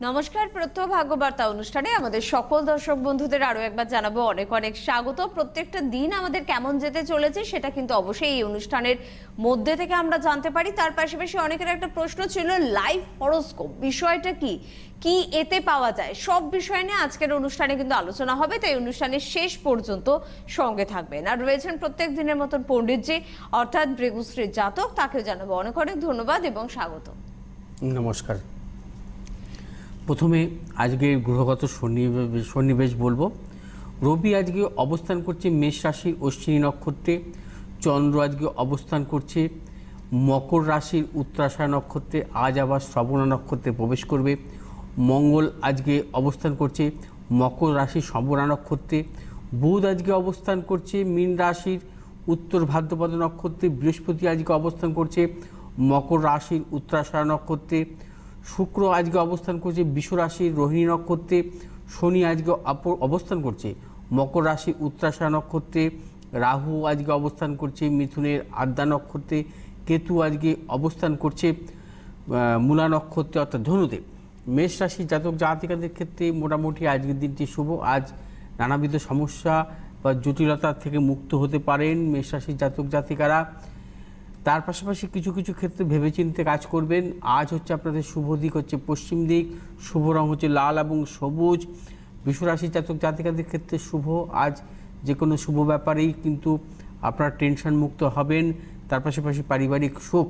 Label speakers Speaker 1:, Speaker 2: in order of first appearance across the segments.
Speaker 1: নমস্কার, প্রত্যহ ভাগ্যবার্তা অনুষ্ঠানে আমাদের সকল দর্শক বন্ধুদের আরো একবার জানাবো অনেক অনেক স্বাগত। প্রত্যেকটা দিন আমাদের কেমন যেতে চলেছে সেটা কিন্তু অবশ্যই এই অনুষ্ঠানের মধ্যে থেকে আমরা জানতে পারি। তার পাশাপাশি অনেকের একটা প্রশ্ন ছিল, লাইভ হরোস্কোপ বিষয়টা কি কি এতে পাওয়া যায়, সব বিষয় নিয়ে আজকের অনুষ্ঠানে কিন্তু আলোচনা হবে। তাই অনুষ্ঠানের শেষ পর্যন্ত সঙ্গে থাকবেন। আর রয়েছেন প্রত্যেক দিনের মতন পণ্ডিতজি অর্থাৎ ভৃগুশ্রীর জাতক, তাকেও জানাবো অনেক অনেক ধন্যবাদ এবং স্বাগত।
Speaker 2: নমস্কার। প্রথমে আজকে গ্রহগত সন্নিবেশ বলবো। রবি আজকে অবস্থান করছে মেষ রাশির অশ্বিনী নক্ষত্রে, চন্দ্র আজকে অবস্থান করছে মকর রাশির উত্তরাষাঢ় নক্ষত্রে, আজ আবার শ্রবণা নক্ষত্রে প্রবেশ করবে। মঙ্গল আজকে অবস্থান করছে মকর রাশির শ্রবণা নক্ষত্রে, বুধ আজকে অবস্থান করছে মীন রাশির উত্তর ভাদ্রপদ নক্ষত্রে, বৃহস্পতি আজকে অবস্থান করছে মকর রাশির উত্তরাষাঢ় নক্ষত্রে, শুক্র আজকে অবস্থান করছে বৃষ রাশির রোহিণী নক্ষত্রে, শনি আজকে অবস্থান করছে মকর রাশির উত্তরাষাঢ় নক্ষত্রে, রাহু আজকে অবস্থান করছে মিথুনের আদ্যা নক্ষত্রে, কেতু আজকে অবস্থান করছে মূলা নক্ষত্রে অর্থাৎ ধনুতে। মেষ রাশির জাতক জাতিকাদের ক্ষেত্রে মোটামুটি আজকের দিনটি শুভ। আজ নানাবিধ সমস্যা বা জটিলতা থেকে মুক্ত হতে পারেন মেষ রাশির জাতক জাতিকারা। তার পাশাপাশি কিছু কিছু ক্ষেত্রে ভেবেচিন্তে কাজ করবেন। আজ হচ্ছে আপনাদের শুভ দিক হচ্ছে পশ্চিম দিক, শুভ রং হচ্ছে লাল এবং সবুজ। বৃষ রাশির জাতক জাতিকাদের ক্ষেত্রে শুভ। আজ যে কোনো শুভ ব্যাপারেই কিন্তু আপনারা টেনশন মুক্ত হবেন। তার পাশাপাশি পারিবারিক সুখ।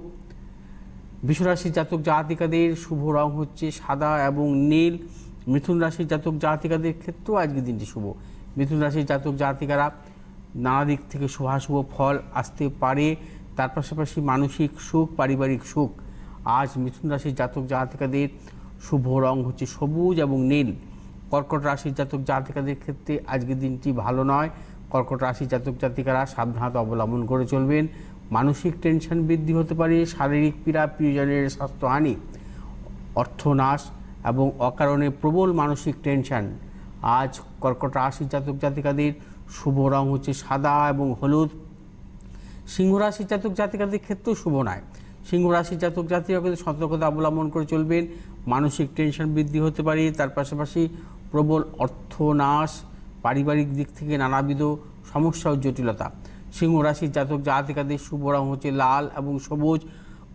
Speaker 2: বৃষ রাশির জাতক জাতিকাদের শুভ রং হচ্ছে সাদা এবং নীল। মিথুন রাশির জাতক জাতিকাদের ক্ষেত্রেও আজকের দিনটি শুভ। মিথুন রাশির জাতক জাতিকারা নানা দিক থেকে শুভাশুভ ফল আসতে পারে। তার পাশাপাশি মানসিক সুখ, পারিবারিক সুখ। আজ মিথুন রাশির জাতক জাতিকাদের শুভ রং হচ্ছে সবুজ এবং নীল। কর্কট রাশির জাতক জাতিকাদের ক্ষেত্রে আজকের দিনটি ভালো নয়। কর্কট রাশির জাতক জাতিকারা সাবধানতা অবলম্বন করে চলবেন। মানসিক টেনশন বৃদ্ধি হতে পারে, শারীরিক পীড়া, প্রিয়জনের স্বাস্থ্যহানি, অর্থনাশ এবং অকারণে প্রবল মানসিক টেনশন। আজ কর্কট রাশির জাতক জাতিকাদের শুভ রং হচ্ছে সাদা এবং হলুদ। সিংহ রাশির জাতক জাতিকাদের ক্ষেত্রেও শুভ নয়। সিংহ রাশির জাতক জাতিকাদের সতর্কতা অবলম্বন করে চলবেন। মানসিক টেনশন বৃদ্ধি হতে পারে। তার পাশাপাশি প্রবল অর্থনাশ, পারিবারিক দিক থেকে নানাবিধ সমস্যা ও জটিলতা। সিংহ রাশির জাতক জাতিকাদের শুভ রং হচ্ছে লাল এবং সবুজ।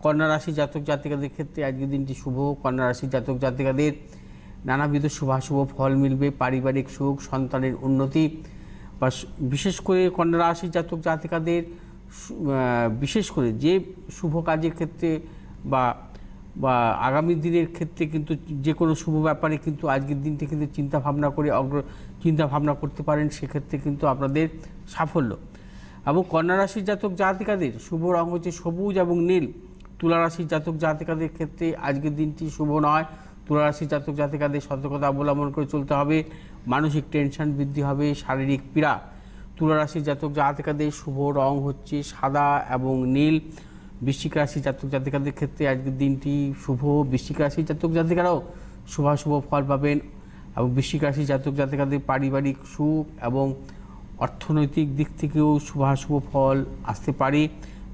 Speaker 2: কন্যা রাশির জাতক জাতিকাদের ক্ষেত্রে আজকের দিনটি শুভ। কন্যা রাশির জাতক জাতিকাদের নানাবিধ শুভাশুভ ফল মিলবে, পারিবারিক সুখ, সন্তানের উন্নতি। বা বিশেষ করে কন্যা রাশির জাতক জাতিকাদের বিশেষ করে যে শুভ কাজের ক্ষেত্রে বা বা আগামী দিনের ক্ষেত্রে কিন্তু যে কোনো শুভ ব্যাপারে কিন্তু আজকের দিনটি কিন্তু চিন্তাভাবনা করতে পারেন। সেক্ষেত্রে কিন্তু আপনাদের সাফল্য। এবং কন্যা রাশির জাতক জাতিকাদের শুভ রং হচ্ছে সবুজ এবং নীল। তুলা রাশির জাতক জাতিকাদের ক্ষেত্রে আজকের দিনটি শুভ নয়। তুলা রাশির জাতক জাতিকাদের সতর্কতা অবলম্বন করে চলতে হবে। মানসিক টেনশন বৃদ্ধি হবে, শারীরিক পীড়া। তুলা রাশির জাতক জাতিকাদের শুভ রং হচ্ছে সাদা এবং নীল। বৃশ্চিক রাশির জাতক জাতিকাদের ক্ষেত্রে আজকের দিনটি শুভ। বৃশ্চিক রাশির জাতক জাতিকারাও শুভাশুভ ফল পাবেন। এবং বৃশ্চিক রাশির জাতক জাতিকাদের পারিবারিক সুখ এবং অর্থনৈতিক দিক থেকেও শুভাশুভ ফল আসতে পারে।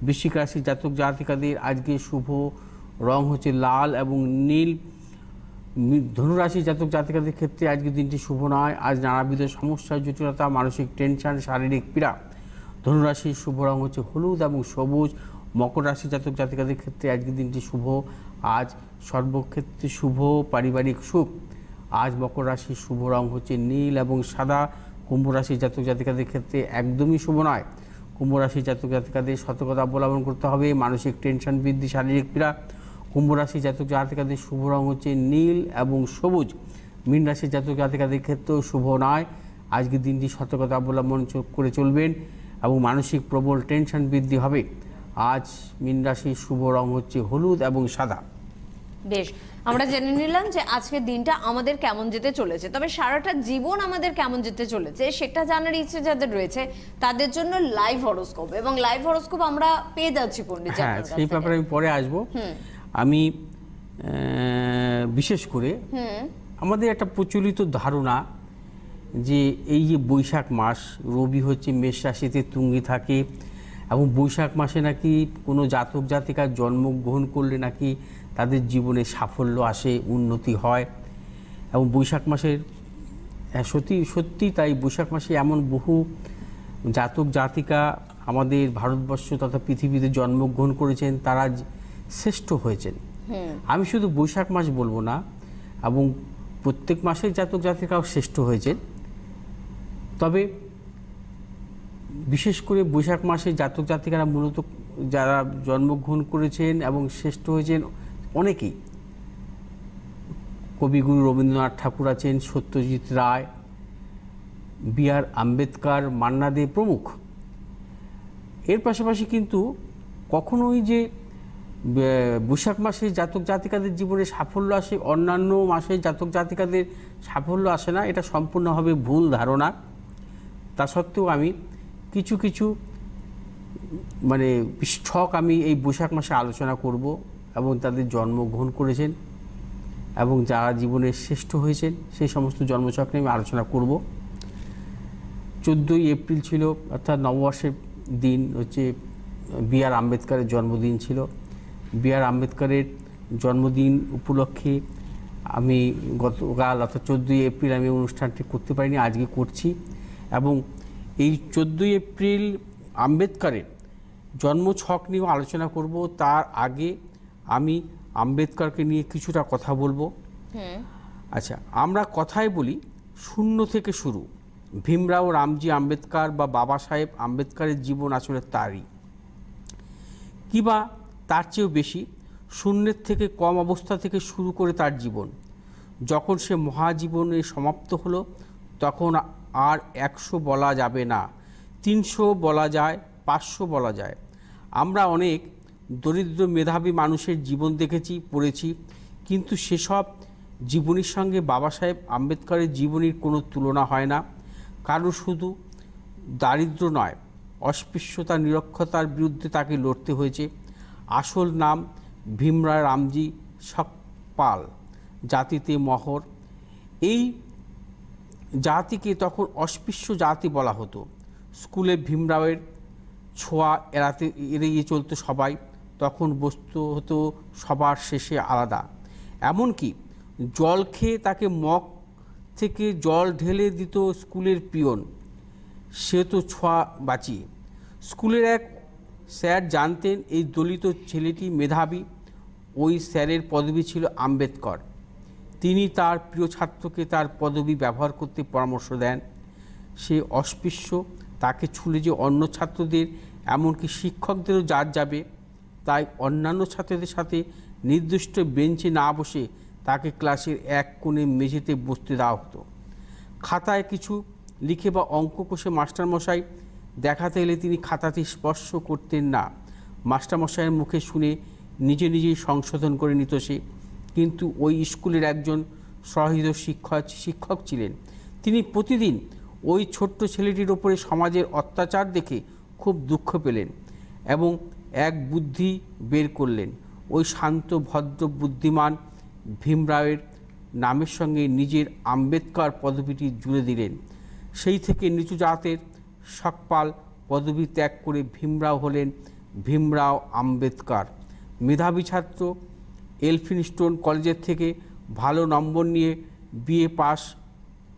Speaker 2: বৃশ্চিক রাশির জাতক জাতিকাদের আজকে শুভ রং হচ্ছে লাল এবং নীল। ধনুরাশির জাতক জাতিকাদের ক্ষেত্রে আজকের দিনটি শুভ নয়। আজ নানাবিধ সমস্যা, জটিলতা, মানসিক টেনশন, শারীরিক পীড়া। ধনুরাশির শুভ রং হচ্ছে হলুদ এবং সবুজ। মকর রাশির জাতক জাতিকাদের ক্ষেত্রে আজকের দিনটি শুভ। আজ সর্বক্ষেত্রে শুভ, পারিবারিক সুখ। আজ মকর রাশির শুভ রং হচ্ছে নীল এবং সাদা। কুম্ভ রাশির জাতক জাতিকাদের ক্ষেত্রে একদমই শুভ নয়। কুম্ভ রাশির জাতক জাতিকাদের সতর্কতা অবলম্বন করতে হবে। মানসিক টেনশন বৃদ্ধি, শারীরিক পীড়া। কুম্ভ রাশির জাতক জাতিকাদের শুভ রং হচ্ছে নীল এবং সবুজ। মীন রাশির জাতক জাতিকাদের ক্ষেত্রেও শুভ নয়। আজকের দিনটি সতর্কতা অবলম্বন করে চলবেন এবং মানসিক প্রবল টেনশন বৃদ্ধি হবে। আজ মীন রাশির শুভ রং হচ্ছে হলুদ এবং সাদা।
Speaker 1: বেশ, আমরা জেনে নিলাম যে আজকের দিনটা আমাদের কেমন যেতে চলেছে। তবে সারাটা জীবন আমাদের কেমন যেতে চলেছে সেটা জানার ইচ্ছে যাদের রয়েছে তাদের জন্য লাইভ হরোস্কোপ, এবং লাইভ হরোস্কোপ আমরা পেয়ে যাচ্ছি পণ্ডিত।
Speaker 2: হ্যাঁ, সেই ব্যাপারে আমি পরে আসবো। আমি বিশেষ করে আমাদের একটা প্রচলিত ধারণা যে এই যে বৈশাখ মাস, রবি হচ্ছে মেষ রাশিতে তুঙ্গে থাকে এবং বৈশাখ মাসে নাকি কোনো জাতক জাতিকার জন্মগ্রহণ করলে নাকি তাদের জীবনে সাফল্য আসে, উন্নতি হয়। এবং বৈশাখ মাসের সত্যি সত্যি তাই বৈশাখ মাসে এমন বহু জাতক জাতিকা আমাদের ভারতবর্ষ তথা পৃথিবীতে জন্মগ্রহণ করেছেন, তারা শ্রেষ্ঠ হয়েছেন। আমি শুধু বৈশাখ মাস বলবো না, এবং প্রত্যেক মাসের জাতক জাতিকাও শ্রেষ্ঠ হয়েছেন, তবে বিশেষ করে বৈশাখ মাসে জাতক জাতিকারা মূলত যারা জন্মগ্রহণ করেছেন এবং শ্রেষ্ঠ হয়েছেন অনেকেই। কবিগুরু রবীন্দ্রনাথ ঠাকুর আছেন, সত্যজিৎ রায়, বি.আর. আম্বেদকর, মান্না দে প্রমুখ। এর পাশাপাশি কিন্তু কখনোই যে বৈশাখ মাসে জাতক জাতিকাদের জীবনে সাফল্য আসে, অন্যান্য মাসে জাতক জাতিকাদের সাফল্য আসে না, এটা সম্পূর্ণভাবে ভুল ধারণা। তা সত্ত্বেও আমি কিছু কিছু ছক আমি এই বৈশাখ মাসে আলোচনা করব, এবং তাদের জন্মগ্রহণ করেছেন এবং যারা জীবনে শ্রেষ্ঠ হয়েছেন সেই সমস্ত জন্মছক নিয়ে আমি আলোচনা করব। 14ই এপ্রিল ছিল, অর্থাৎ নববর্ষের দিন হচ্ছে বি.আর. আম্বেদকরের জন্মদিন ছিল। বি.আর. আম্বেদকরের জন্মদিন উপলক্ষে আমি গতকাল অর্থাৎ 14ই এপ্রিল আমি অনুষ্ঠানটি করতে পারিনি, আজকে করছি। এবং এই 14ই এপ্রিল আম্বেদকরের জন্মছক নিয়েও আলোচনা করব। তার আগে আমি আম্বেদকরকে নিয়ে কিছুটা কথা বলবো। আচ্ছা, আমরা কথায় বলি শূন্য থেকে শুরু। ভীমরাও রামজি আম্বেদকর বা বাবা সাহেব আম্বেদকরের জীবন আসলে তারই, কিবা তার চেয়েও বেশি। শূন্যের থেকে কম অবস্থা থেকে শুরু করে তার জীবন। যখন সে মহাজীবনে সমাপ্ত হলো তখন আর 100 বলা যাবে না, 300 বলা যায়, 500 বলা যায়। আমরা অনেক দরিদ্র মেধাবী মানুষের জীবন দেখেছি, পড়েছি, কিন্তু সেসব জীবনীর সঙ্গে বাবা সাহেব আম্বেদকরের জীবনীর কোনো তুলনা হয় না। কারণ শুধু দারিদ্র্য নয়, অস্পৃশ্যতা নিরক্ষরতার বিরুদ্ধে তাকে লড়তে হয়েছে। আসল নাম ভীমরাও রামজি সকপাল, জাতিতে মহর। এই জাতিকে তখন অস্পৃশ্য জাতি বলা হতো। স্কুলে ভীমরাওয়ের ছোঁয়া এড়িয়ে চলতো সবাই। তখন বস্তু হতো সবার শেষে আলাদা। এমনকি জল খেয়ে তাকে মগ থেকে জল ঢেলে দিত স্কুলের পিয়ন, সে তো ছোঁয়া বাঁচিয়ে। স্কুলের এক স্যার জানতেন এই দলিত ছেলেটি মেধাবী। ওই স্যারের পদবি ছিল আম্বেদকর। তিনি তার প্রিয় ছাত্রকে তার পদবি ব্যবহার করতে পরামর্শ দেন। সে অস্পৃশ্য, তাকে ছুলে যে অন্য ছাত্রদের এমনকি শিক্ষকদেরও জাত যাবে, তাই অন্যান্য ছাত্রদের সাথে নির্দিষ্ট বেঞ্চে না বসে তাকে ক্লাসের এক কোণে মেঝেতে বসতে দেওয়া হতো। খাতায় কিছু লিখে বা অঙ্ক কষে মাস্টারমশাই দেখাতে এলে তিনি খাতাতে স্পর্শ করতেন না। মাস্টারমশাইয়ের মুখে শুনে নিজে নিজেই সংশোধন করে নিত সে। কিন্তু ওই স্কুলের একজন সহৃদ শিক্ষক ছিলেন। তিনি প্রতিদিন ওই ছোট্ট ছেলেটির ওপরে সমাজের অত্যাচার দেখে খুব দুঃখ পেলেন এবং এক বুদ্ধি বের করলেন। ওই শান্ত ভদ্র বুদ্ধিমান ভীমরাওয়ের নামের সঙ্গে নিজের আম্বেদকর পদবিটি জুড়ে দিলেন। সেই থেকে নিচু জাতের সকপাল পদবি ত্যাগ করে ভীমরাও হলেন ভীমরাও আম্বেদকর। মেধাবী ছাত্র, এলফিনস্টোন কলেজের থেকে ভালো নম্বর নিয়ে বিএ পাস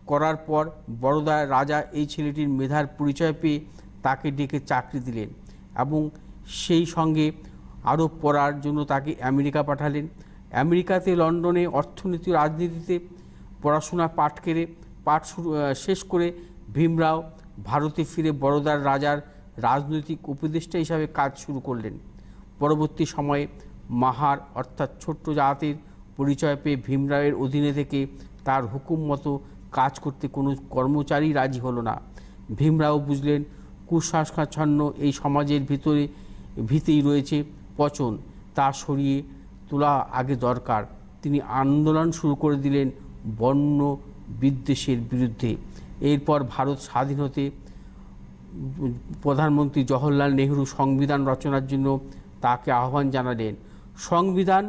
Speaker 2: করার পর বরোদার রাজা এই ছেলেটির মেধার পরিচয় পেয়ে তাকে ডেকে চাকরি দিলেন এবং সেই সঙ্গে আরও পড়ার জন্য তাকে আমেরিকা পাঠালেন। আমেরিকাতে লন্ডনে অর্থনীতি ও রাজনীতিতে পড়াশোনা পাঠ শেষ করে ভীমরাও ভারতে ফিরে বরোদার রাজার রাজনৈতিক উপদেষ্টা হিসাবে কাজ শুরু করলেন। পরবর্তী সময়ে মাহার অর্থাৎ ছোট্ট জাতের পরিচয় পেয়ে ভীমরাওয়ের অধীনে থেকে তার হুকুম মতো কাজ করতে কোনো কর্মচারী রাজি হলো না। ভীমরাও বুঝলেন কুসংস্কারাচ্ছন্ন এই সমাজের ভিতরেই রয়েছে পচন, তা সরিয়ে তোলা আগে দরকার। তিনি আন্দোলন শুরু করে দিলেন বর্ণ বিদ্বেষের বিরুদ্ধে। এরপর ভারত স্বাধীন হতে প্রধানমন্ত্রী জওহরলাল নেহরু সংবিধান রচনার জন্য তাকে আহ্বান জানালেন। সংবিধান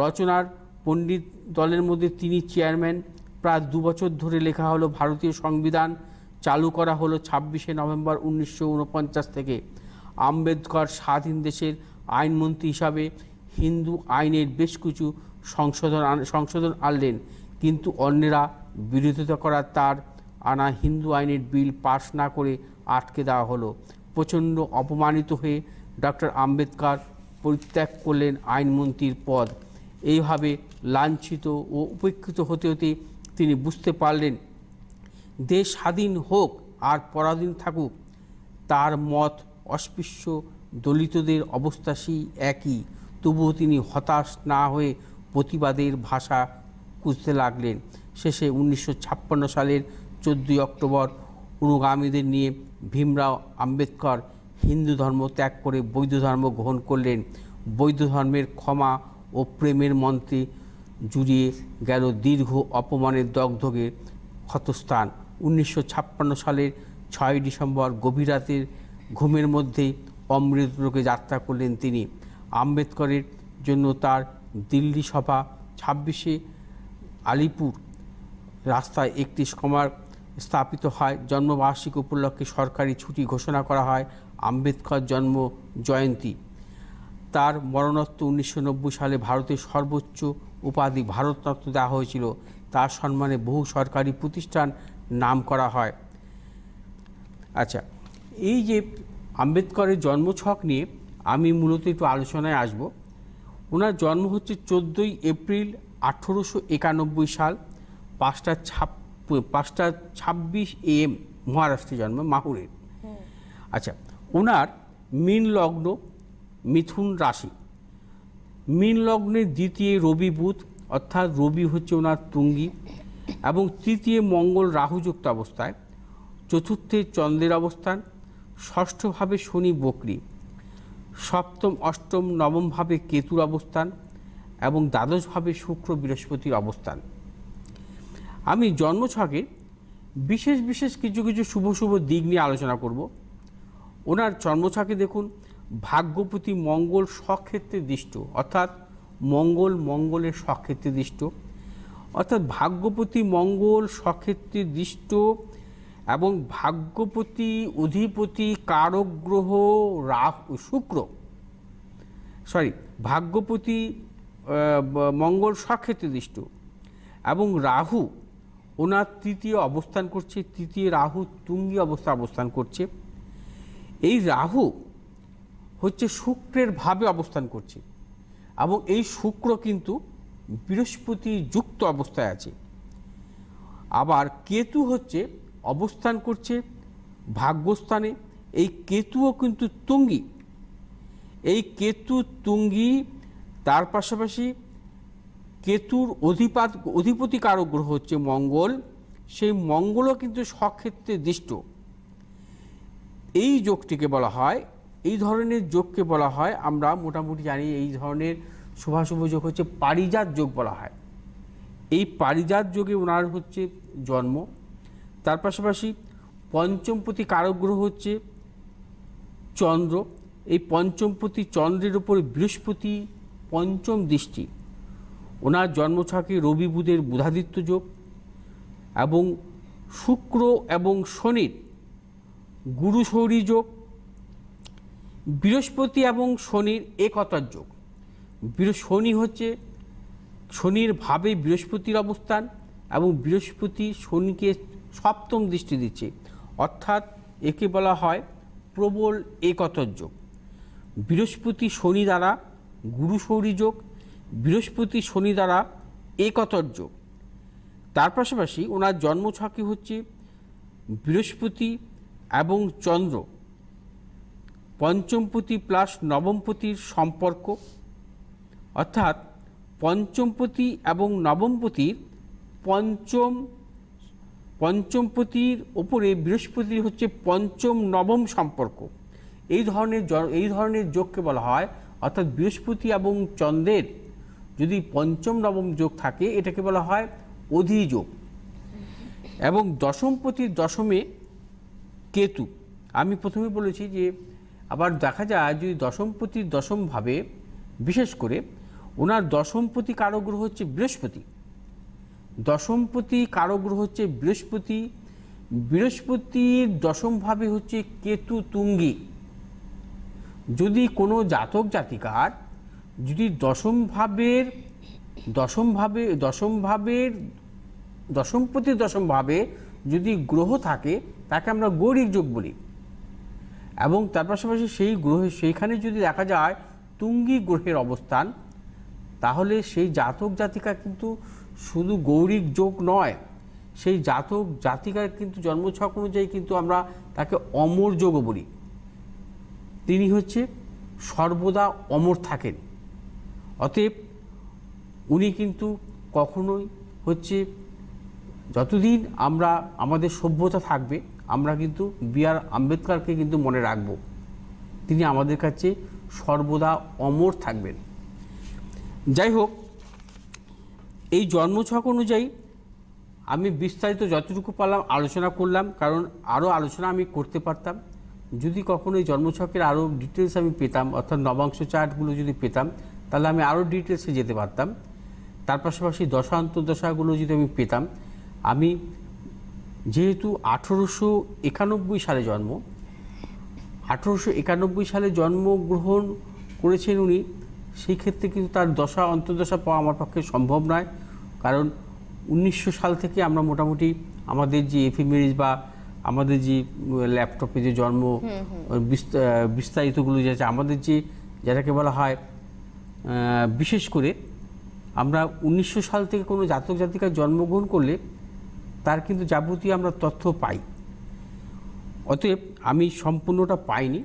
Speaker 2: রচনার পণ্ডিত দলের মধ্যে তিনি চেয়ারম্যান। প্রায় 2 বছর ধরে লেখা হলো ভারতীয় সংবিধান। চালু করা হলো 26শে নভেম্বর 1949 থেকে। আম্বেদকর স্বাধীন দেশের আইনমন্ত্রী হিসাবে হিন্দু আইনের বেশ কিছু সংশোধন আনলেন, কিন্তু অন্যেরা বিরোধিতা করার তার আনা হিন্দু আইনের বিল পাশ না করে আটকে দেওয়া হলো। প্রচণ্ড অপমানিত হয়ে ডক্টর আম্বেদকর পরিত্যাগ করলেন আইনমন্ত্রীর পদ। এইভাবে লাঞ্ছিত ও উপেক্ষিত হতে হতে তিনি বুঝতে পারলেন দেশ স্বাধীন হোক আর পরাধীন থাকুক, তার মত অস্পৃশ্য দলিতদের অবস্থা সেই একই। তবুও তিনি হতাশ না হয়ে প্রতিবাদের ভাষা খুঁজতে লাগলেন। শেষে 1956 সালের 14 অক্টোবর অনুগামীদের নিয়ে ভীমরাও আম্বেদকর হিন্দু ধর্ম ত্যাগ করে বৌদ্ধ ধর্ম গ্রহণ করলেন। বৌদ্ধ ধর্মের ক্ষমা ও প্রেমের মন্ত্রে জুড়িয়ে গেল দীর্ঘ অপমানের দগ্ধকে ক্ষতস্থান। 1956 সালের 6 ডিসেম্বর গভীর রাতের ঘুমের মধ্যেই অমৃতলোকে যাত্রা করলেন তিনি। আম্বেদকরের জন্য তার দিল্লি সভা 26 আলিপুর রাস্তায় একটি স্মারক স্থাপিত হয়। জন্মবার্ষিকী উপলক্ষে সরকারি ছুটি ঘোষণা করা হয় আম্বেদকর জন্ম জয়ন্তী। তার মরণোত্তর 1990 সালে ভারতের সর্বোচ্চ উপাধি ভারতরত্ন দেওয়া হয়েছিল। তার সম্মানে বহু সরকারি প্রতিষ্ঠান নাম করা হয়। আচ্ছা, এই যে আম্বেদকরের জন্মছক নিয়ে আমি মূলত একটু আলোচনায় আসব। ওনার জন্ম হচ্ছে 14 এপ্রিল 1891 সাল 5:26 AM মহারাষ্ট্রে জন্ম, মাহুরের। আচ্ছা, ওনার মীন লগ্ন, মিথুন রাশি। মীন লগ্নের দ্বিতীয় রবি বুধ, অর্থাৎ রবি হচ্ছে ওনার তুঙ্গি, এবং তৃতীয় মঙ্গল রাহুযুক্ত অবস্থায়, চতুর্থে চন্দ্রের অবস্থান, ষষ্ঠভাবে শনি বকরি, সপ্তম অষ্টম নবমভাবে কেতুর অবস্থান এবং দ্বাদশভাবে শুক্র বৃহস্পতির অবস্থান। আমি জন্মছকে বিশেষ বিশেষ কিছু কিছু শুভ শুভ দিক নিয়ে আলোচনা করব। ওনার জন্মছকে দেখুন, ভাগ্যপতি মঙ্গল স্বক্ষেত্রে দৃষ্ট, অর্থাৎ মঙ্গলের স্বক্ষেত্রে দৃষ্ট, অর্থাৎ ভাগ্যপতি মঙ্গল স্বক্ষেত্রে দৃষ্ট এবং ভাগ্যপতি অধিপতি কারক গ্রহ ভাগ্যপতি মঙ্গল স্বক্ষেত্রে দৃষ্ট এবং রাহু ওনার তৃতীয় অবস্থান করছে। তৃতীয় রাহু তুঙ্গি অবস্থান করছে। এই রাহু হচ্ছে শুক্রের ভাবে অবস্থান করছে এবং এই শুক্র কিন্তু বৃহস্পতি যুক্ত অবস্থায় আছে। আবার কেতু হচ্ছে অবস্থান করছে ভাগ্যস্থানে। এই কেতুও কিন্তু তুঙ্গি। এই কেতু তুঙ্গি, তার পাশাপাশি কেতুর অধিপতি কারক গ্রহ হচ্ছে মঙ্গল, সেই মঙ্গলও কিন্তু স্বক্ষেত্রে দৃষ্ট। এই যোগটিকে বলা হয়, এই ধরনের যোগকে বলা হয়, আমরা মোটামুটি জানি এই ধরনের শুভাশুভ যোগ হচ্ছে পারিজাত যোগ বলা হয়। এই পারিজাত যোগে ওনার হচ্ছে জন্ম। তার পাশাপাশি পঞ্চমপতি কারক গ্রহ হচ্ছে চন্দ্র। এই পঞ্চমপতি চন্দ্রের উপরে বৃহস্পতি পঞ্চম দৃষ্টি। ওনার জন্মছকে রবি বুধের বুধাদিত্য যোগ এবং শুক্র এবং শনির গুরু শৌরী যোগ, বৃহস্পতি এবং শনির একতার যোগ। শনি হচ্ছে শনির ভাবে বৃহস্পতির অবস্থান এবং বৃহস্পতি শনিকে সপ্তম দৃষ্টি দিচ্ছে, অর্থাৎ একে বলা হয় প্রবল একতার যোগ। বৃহস্পতি শনি দ্বারা গুরু শৌরী যোগ, বৃহস্পতি শনি দ্বারা একতার যোগ। তার পাশাপাশি ওনার জন্মছকে হচ্ছে বৃহস্পতি এবং চন্দ্র পঞ্চমপতি প্লাস নবমপতির সম্পর্ক, অর্থাৎ পঞ্চমপতি এবং নবমপতির পঞ্চমপতির ওপরে বৃহস্পতির হচ্ছে পঞ্চম নবম সম্পর্ক। এই ধরনের যোগকে বলা হয়, অর্থাৎ বৃহস্পতি এবং চন্দ্রের যদি পঞ্চম নবম যোগ থাকে এটাকে বলা হয় অধিযোগ। এবং দশমপতির দশমে কেতু। আমি প্রথমে বলেছি যে আবার দেখা যায় যদি দশমপতির দশমভাবে, বিশেষ করে ওনার দশমপতি কারক গ্রহ হচ্ছে বৃহস্পতি। দশমপতি কারক গ্রহ হচ্ছে বৃহস্পতি। বৃহস্পতির দশমভাবে হচ্ছে কেতু তুঙ্গি। যদি কোনো জাতক জাতিকার যদি দশম ভাবের দশমপতি দশম ভাবে যদি গ্রহ থাকে তাকে আমরা গৌরিক যোগ বলি। এবং তার পাশাপাশি সেইখানে যদি দেখা যায় তুঙ্গী গ্রহের অবস্থান, তাহলে সেই জাতক জাতিকা কিন্তু শুধু গৌরিক যোগ নয়, সেই জাতক জাতিকার কিন্তু জন্মছক অনুযায়ী কিন্তু আমরা তাকে অমর যোগও বলি। তিনি হচ্ছে সর্বদা অমর থাকেন। অতএব উনি কিন্তু কখনোই হচ্ছে যতদিন আমাদের সভ্যতা থাকবে আমরা কিন্তু B.R. আম্বেদকরকে কিন্তু মনে রাখব, তিনি আমাদের কাছে সর্বদা অমর থাকবেন। যাই হোক, এই জন্মছক অনুযায়ী আমি বিস্তারিত যতটুকু পারলাম আলোচনা করলাম, কারণ আরও আলোচনা আমি করতে পারতাম। যদি কখনো এই জন্মছকের আরও ডিটেলস আমি পেতাম, অর্থাৎ নবাংশ চার্টগুলো যদি পেতাম, তাহলে আমি আরও ডিটেলসে যেতে পারতাম। তার পাশাপাশি দশা অন্তর্দশাগুলো যদি আমি পেতাম, আমি যেহেতু 1891 সালে জন্ম, 1891 সালে জন্মগ্রহণ করেছেন উনি, সেই ক্ষেত্রে কিন্তু তার দশা অন্তর্দশা পাওয়া আমার পক্ষে সম্ভব নয়। কারণ 1900 সাল থেকে আমরা মোটামুটি আমাদের যে এফএমএরিজ বা আমাদের যে ল্যাপটপে যে জন্ম বিস্তারিতগুলো যে আছে, আমাদের যেটাকে বলা হয় বিশেষ করে আমরা 1900 সাল থেকে কোনো জাতক জাতিকার জন্মগ্রহণ করলে তার কিন্তু যাবতীয় আমরা তথ্য পাই। অতএব আমি সম্পূর্ণটা পাইনি,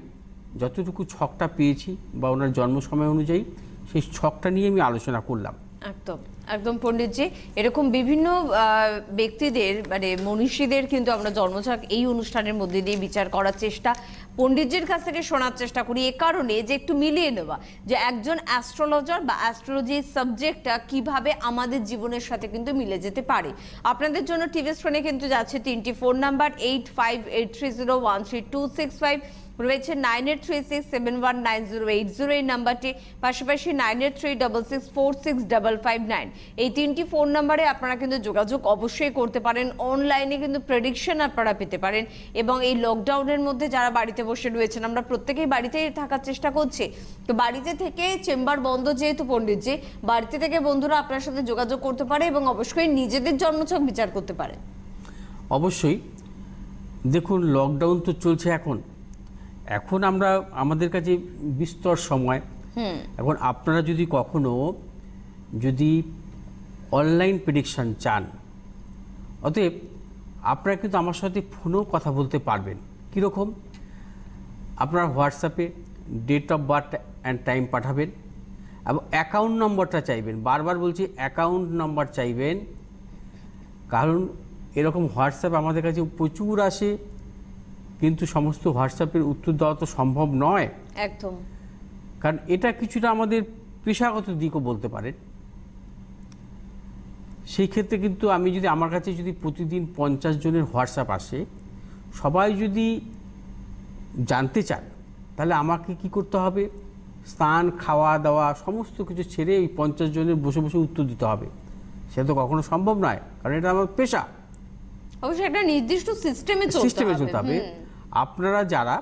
Speaker 2: যতটুকু ছকটা পেয়েছি বা ওনার জন্ম সময় অনুযায়ী সেই ছকটা নিয়ে আমি আলোচনা করলাম।
Speaker 1: একদম একদম পণ্ডিতজি, এরকম বিভিন্ন ব্যক্তিদের মানে মনীষীদের কিন্তু আমরা জন্মছক এই অনুষ্ঠানের মধ্যে দিয়ে বিচার করার চেষ্টা পণ্ডিতজির কাছ থেকে শোনার চেষ্টা করি, এ কারণে যে একটু মিলিয়ে নেওয়া যে একজন অ্যাস্ট্রোলজার বা অ্যাস্ট্রোলজির সাবজেক্টটা কিভাবে আমাদের জীবনের সাথে কিন্তু মিলে যেতে পারে। আপনাদের জন্য টিভি স্ক্রিনে কিন্তু যাচ্ছে 3টি ফোন নাম্বার, 8583013265, রয়েছে 9836719080 এই নাম্বারটি, পাশাপাশি 9836646559। এই 3টি ফোন নাম্বারে আপনারা কিন্তু যোগাযোগ অবশ্যই করতে পারেন। অনলাইনে কিন্তু প্রেডিকশন আপনারা পেতে পারেন। এবং এই লকডাউনের মধ্যে যারা বাড়িতে বসে রয়েছেন, আমরা প্রত্যেকেই বাড়িতেই থাকার চেষ্টা করছি, তো বাড়িতে থেকে চেম্বার বন্ধ যেহেতু পণ্ডিতজি, বাড়িতে থেকে বন্ধুরা আপনার সাথে যোগাযোগ করতে পারে এবং অবশ্যই নিজেদের জন্মছক বিচার করতে পারে।
Speaker 2: অবশ্যই দেখুন, লকডাউন তো চলছে এখন আমরা আমাদের কাছে বিস্তর সময়। এখন আপনারা যদি কখনো অনলাইন প্রেডিকশন চান, অতএব আপনারা কিন্তু আমার সাথে ফোনেও কথা বলতে পারবেন। কীরকম? আপনারা হোয়াটসঅ্যাপে date of birth and time পাঠাবেন এবং অ্যাকাউন্ট নম্বরটা চাইবেন। বারবার বলছি, অ্যাকাউন্ট নম্বর চাইবেন, কারণ এরকম হোয়াটসঅ্যাপ আমাদের কাছে প্রচুর আসে, কিন্তু সমস্ত হোয়াটসঅ্যাপের উত্তর দেওয়া তো সম্ভব নয়।
Speaker 1: একদম,
Speaker 2: কারণ এটা কিছুটা আমাদের পেশাগত দিকও বলতে পারেন। সেই ক্ষেত্রে কিন্তু আমার কাছে যদি প্রতিদিন 50 জনের হোয়াটসঅ্যাপ আসে, সবাই যদি জানতে চান, তাহলে আমাকে কি করতে হবে? স্নান, খাওয়া দাওয়া সমস্ত কিছু ছেড়ে এই 50 জনের বসে বসে উত্তর দিতে হবে। সে তো কখনো সম্ভব নয়, কারণ এটা আমার পেশা।
Speaker 1: অবশ্যই একটা নির্দিষ্ট সিস্টেমে চলতে হবে।
Speaker 2: আপনারা যারা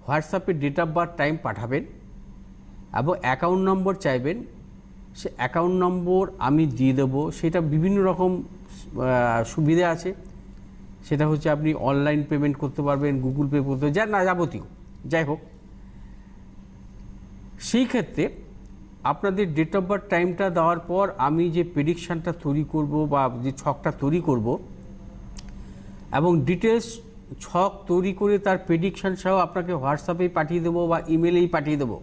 Speaker 2: হোয়াটসঅ্যাপে ডেট অফ বার্থ টাইম পাঠাবেন এবং অ্যাকাউন্ট নম্বর চাইবেন, সে অ্যাকাউন্ট নম্বর আমি দিয়ে দেবো। সেটা বিভিন্ন রকম সুবিধা আছে। সেটা হচ্ছে আপনি অনলাইন পেমেন্ট করতে পারবেন, গুগল পে করতে, যাবতীয়। যাই হোক, সেই ক্ষেত্রে আপনাদের ডেট অফ বার্থ টাইমটা দেওয়ার পর আমি যে প্রেডিকশানটা তৈরি করব বা যে ছকটা তৈরি করব এবং ডিটেলস ছক তৈরি করে তার প্রেডিকশন সহ আপনাকে হোয়াটসঅ্যাপেই পাঠিয়ে দেবো বা ইমেলেই পাঠিয়ে দেবো।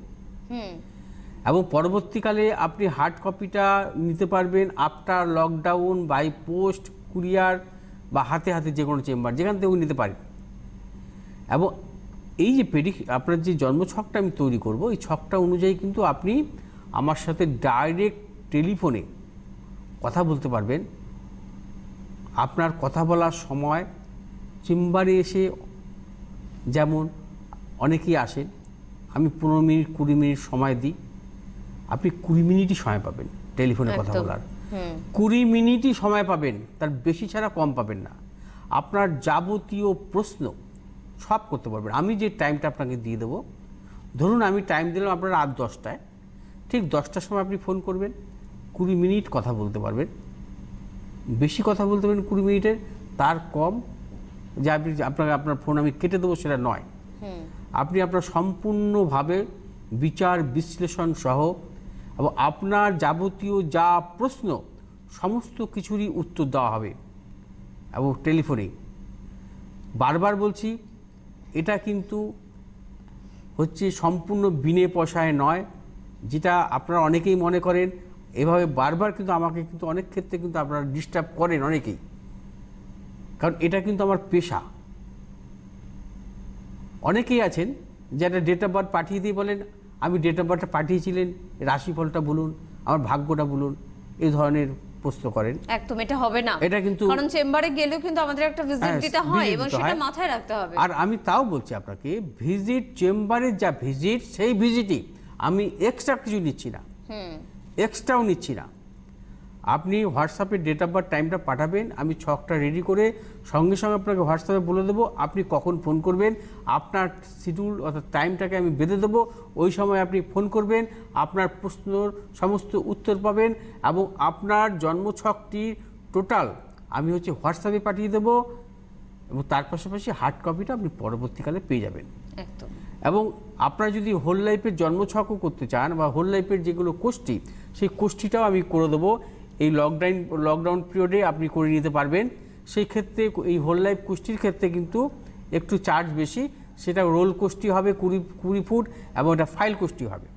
Speaker 2: এবং পরবর্তীকালে আপনি হার্ড কপিটা নিতে পারবেন after lockdown, by post, courier বা হাতে হাতে যে কোনো চেম্বার, যেখান থেকেও নিতে পারেন। এবং এই যে আপনার যে জন্মছকটা আমি তৈরি করব, এই ছকটা অনুযায়ী কিন্তু আপনি আমার সাথে ডাইরেক্ট টেলিফোনে কথা বলতে পারবেন। আপনার কথা বলার সময় চেম্বারে এসে, যেমন অনেকেই আসেন, আমি 15 মিনিট 20 মিনিট সময় দিই, আপনি 20 মিনিটই সময় পাবেন টেলিফোনে কথা বলার। 20 মিনিটই সময় পাবেন, তার বেশি ছাড়া কম পাবেন না। আপনার যাবতীয় প্রশ্ন সব করতে পারবেন। আমি যে টাইমটা আপনাকে দিয়ে দেবো, ধরুন আমি টাইম দিলাম আপনার রাত 10টায়, ঠিক 10টার সময় আপনি ফোন করবেন, 20 মিনিট কথা বলতে পারবেন। বেশি কথা বলতে পারেন 20 মিনিটের, তার কম যে আপনি আপনার ফোন আমি কেটে দেবো সেটা নয়। আপনি আপনার সম্পূর্ণভাবে বিচার বিশ্লেষণ সহ এবং আপনার যাবতীয় যা প্রশ্ন সমস্ত কিছুরই উত্তর দেওয়া হবে এবং টেলিফোনে। বারবার বলছি, এটা কিন্তু হচ্ছে সম্পূর্ণ বিনে পয়সায় নয়, যেটা আপনারা অনেকেই মনে করেন। এভাবে বারবার কিন্তু আমাকে কিন্তু অনেক ক্ষেত্রে কিন্তু আপনারা ডিস্টার্ব করেন অনেকেই, কারণ এটা কিন্তু আমার পেশা। অনেকেই আছেন যারা ডেট অফ বার্থ পাঠিয়ে দিয়ে বলেন আমি ডেট অফ বার্থটা পাঠিয়েছিলেন, রাশিফলটা বলুন, আমার ভাগ্যটা বলুন, এই ধরনের প্রশ্ন করেন।
Speaker 1: একদম এটা হবে না,
Speaker 2: এটা কিন্তু
Speaker 1: কারণ চেম্বারে গেলেও কিন্তু আমাদের একটা ভিজিট দিতে হয় এবং সেটা মাথায় রাখতে হবে।
Speaker 2: আর আমি তাও বলছি আপনাকে, ভিজিট চেম্বারের যা ভিজিট, সেই ভিজিটই আমি এক্সট্রা কিছু নিচ্ছি না, এক্সট্রাও নিচ্ছি না। আপনি হোয়াটসঅ্যাপে ডেট অফ বার্থ টাইমটা পাঠাবেন, আমি ছকটা রেডি করে সঙ্গে সঙ্গে আপনাকে হোয়াটসঅ্যাপে বলে দেবো আপনি কখন ফোন করবেন। আপনার শিডিউল অর্থাৎ টাইমটাকে আমি বেঁধে দেবো, ওই সময় আপনি ফোন করবেন, আপনার প্রশ্নর সমস্ত উত্তর পাবেন এবং আপনার জন্মছকটি টোটাল আমি হচ্ছে হোয়াটসঅ্যাপে পাঠিয়ে দেবো এবং তার পাশাপাশি হার্ড কপিটা আপনি পরবর্তীকালে পেয়ে যাবেন।
Speaker 1: একদম।
Speaker 2: এবং আপনারা যদি হোল লাইফের জন্মছকও করতে চান বা হোল লাইফের যেগুলো কোষ্ঠী, সেই কোষ্ঠীটাও আমি করে দেবো। এই লকডাউন পিরিয়ডে আপনি করে নিতে পারবেন। সেই ক্ষেত্রে এই হোল লাইফ কোষ্ঠীর ক্ষেত্রে কিন্তু একটু চার্জ বেশি, সেটা রোল কোষ্ঠী হবে 20 ফুট এবং এটা ফাইল কোষ্ঠী হবে।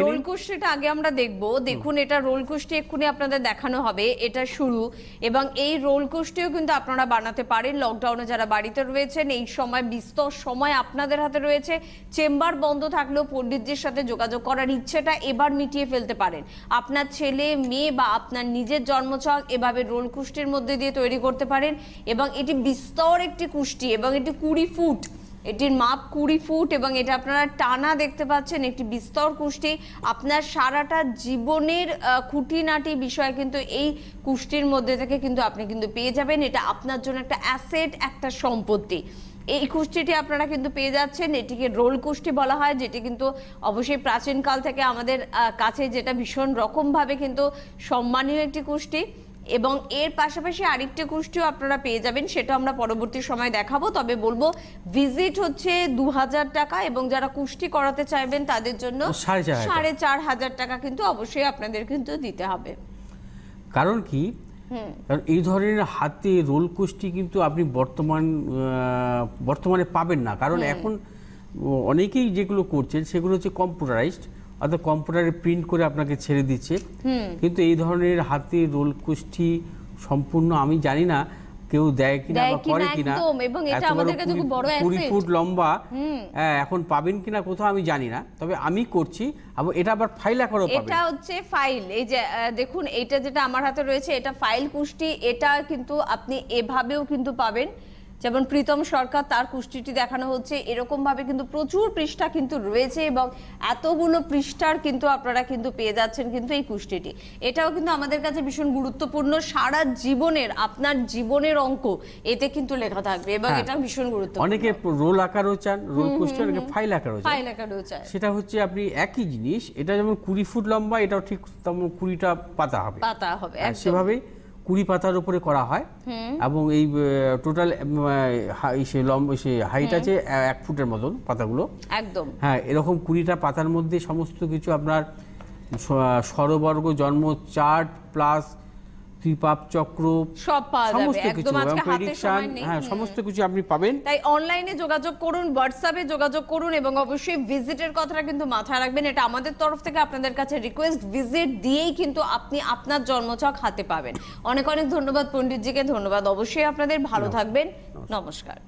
Speaker 1: রোল কোষ্ঠীটা আগে আমরা দেখবো। দেখুন, এটা রোল কোষ্ঠী এক্ষুনি আপনাদের দেখানো হবে, এটা শুরু। এবং এই রোল কোষ্ঠীও কিন্তু আপনারা বানাতে পারেন। লকডাউনে যারা বাড়িতে রয়েছেন, এই সময় বিস্তর সময় আপনাদের হাতে রয়েছে। চেম্বার বন্ধ থাকলেও পণ্ডিতজির সাথে যোগাযোগ করার ইচ্ছেটা এবার মিটিয়ে ফেলতে পারেন। আপনার ছেলে মেয়ে বা আপনার নিজের জন্মছক এভাবে রোল কোষ্ঠীর মধ্যে দিয়ে তৈরি করতে পারেন। এবং এটি বিস্তর একটি কোষ্ঠী এবং এটি 20 ফুট, এটির মাপ 20 ফুট এবং এটা আপনারা টানা দেখতে পাচ্ছেন, একটি বিস্তর কুষ্টি। আপনার সারাটা জীবনের খুঁটিনাটি বিষয় কিন্তু এই কুষ্টির মধ্যে থেকে কিন্তু আপনি কিন্তু পেয়ে যাবেন। এটা আপনার জন্য একটা অ্যাসেট, একটা সম্পত্তি। এই কুষ্টিটি আপনারা কিন্তু পেয়ে যাচ্ছেন। এটিকে রোল কুষ্টি বলা হয়, যেটি কিন্তু অবশ্যই প্রাচীনকাল থেকে আমাদের কাছে যেটা ভীষণ রকমভাবে কিন্তু সম্মানীয় একটি কুষ্টি। এবং এর পাশাপাশি আরেকটি কুষ্টিও আপনারা পেয়ে যাবেন, সেটা আমরা পরবর্তী সময় দেখাবো। তবে বলবো ভিজিট হচ্ছে 2000 টাকা এবং যারা কুষ্টি করাতে চাইবেন তাদের জন্য 4500 টাকা কিন্তু অবশ্যই আপনাদের কিন্তু দিতে হবে।
Speaker 2: কারণ কি, কারণ এই ধরনের হাতে রোল কুষ্টি কিন্তু আপনি বর্তমানে পাবেন না। কারণ এখন অনেকেই যেগুলো করছেন সেগুলো হচ্ছে কম্পিউটারাইজড, অর্থাৎ কম্পিউটারে প্রিন্ট করে আপনাকে ছেড়ে দিচ্ছে। কিন্তু এই ধরনের হাতে রোল কুষ্টি সম্পূর্ণ আমি জানি না কেউ দেয় কিনা বা করে কিনা,
Speaker 1: এবং এটা আমাদের কাছে খুব বড় অ্যাসেট।
Speaker 2: 20 ফুট লম্বা এখন পাবেন কিনা কোথাও আমি জানি না, তবে আমি করছি। এবং এটা আবার ফাইল আকারও পাবেন।
Speaker 1: এটা হচ্ছে ফাইল। এই যে দেখুন, এটা যেটা আমার হাতে রয়েছে এটা ফাইল কুষ্টি। এটা কিন্তু আপনি এভাবেও কিন্তু পাবেন, যেমন প্রীতম সরকার তার কুষ্টিটি দেখানো হচ্ছে। এরকম ভাবে কিন্তু প্রচুর পৃষ্ঠা কিন্তু রয়েছে এবং এতগুলো পৃষ্ঠার কিন্তু আপনারা কিন্তু পেয়ে যাচ্ছেন কিন্তু এই কুষ্টিটি। এটাও কিন্তু আমাদের কাছে ভীষণ গুরুত্বপূর্ণ। সারা জীবনের আপনার জীবনের অঙ্ক এতে কিন্তু লেখা থাকবে এবং এটা ভীষণ গুরুত্বপূর্ণ।
Speaker 2: অনেকে রোল আকারও চান, রোল কুষ্টি, অনেকে ফাইল আকারও চান।
Speaker 1: ফাইল আকারও চান।
Speaker 2: সেটা হচ্ছে আপনি একই জিনিস, এটা যেমন 20 ফুট লম্বা, এটাও ঠিক তেমন 20টা পাতা হবে, সেভাবেই 20 পাতার উপরে করা হয়। এবং এই টোটাল হাইট আছে 1 ফুটের মতন পাতাগুলো।
Speaker 1: একদম
Speaker 2: হ্যাঁ, এরকম 20টা পাতার মধ্যে সমস্ত কিছু আপনার স্বরবর্গ, জন্ম চার্ট প্লাস ত্রিপাপ চক্র
Speaker 1: সব পাওয়া যাবে।
Speaker 2: সমস্ত কিছু,
Speaker 1: প্রেডিকশন,
Speaker 2: হ্যাঁ সমস্ত কিছু আপনি পাবেন।
Speaker 1: তাই অনলাইনে যোগাযোগ করুন, হোয়াটসঅ্যাপে যোগাযোগ করুন এবং অবশ্যই ভিজিটের কথাটা কিন্তু মাথায় রাখবেন। এটা আমাদের তরফ থেকে আপনাদের কাছে রিকোয়েস্ট, ভিজিট দিয়েই কিন্তু আপনি আপনার জন্মছক হাতে পাবেন। অনেক অনেক ধন্যবাদ পণ্ডিতজিকে, ধন্যবাদ অবশ্যই আপনাদের। ভালো থাকবেন, নমস্কার।